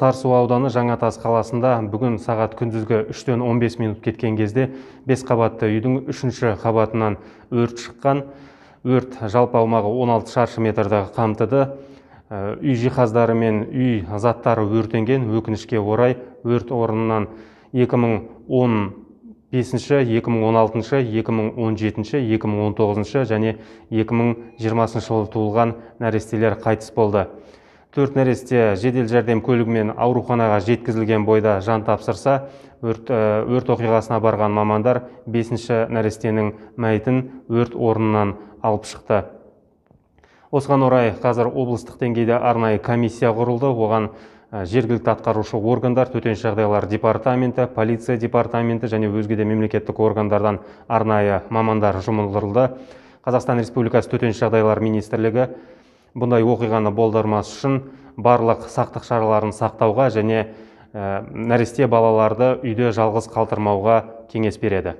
Сарысу ауданы Жаңатас қаласында бүгін сағат күндізгі 3-тен 15 минут кеткен кезде 5 қабатты үйдің 3-ші қабатынан өрт шыққан. Өрт жалпы аумағы 16 шаршы метрді қамтыды. Үй жиһаздары мен үй заттары өртенген. Өкінішке орай өрт орнынан 2015, 2016, 2017, 2019 және 2020 жылы туылған нәрестелер қайтыс болды. 4 нәресте жедел жәрдем көлігімен ауруханаға жеткізілген бойда жан тапсырса, өрт оқиғасына барған мамандар 5-ші нәрестенің мәйітін өрт орнынан алып шықты. Осыған орай қазір облыстық деңгейде арнайы комиссия құрылды. Оған жергілікті атқарушы органдар, төтенше жағдайлар департаменті, полиция департаменті және өзге де мемлекеттік органдардан арнайы мамандар жұмылдырылды. Қазақстан Республикасы төтенше жағдайлар министрлігі бұндай оқиғаны болдырмас үшін барлық сақтық шараларын сақтауға және нәресте балаларды үйде жалғыз қалдырмауға кеңес береді.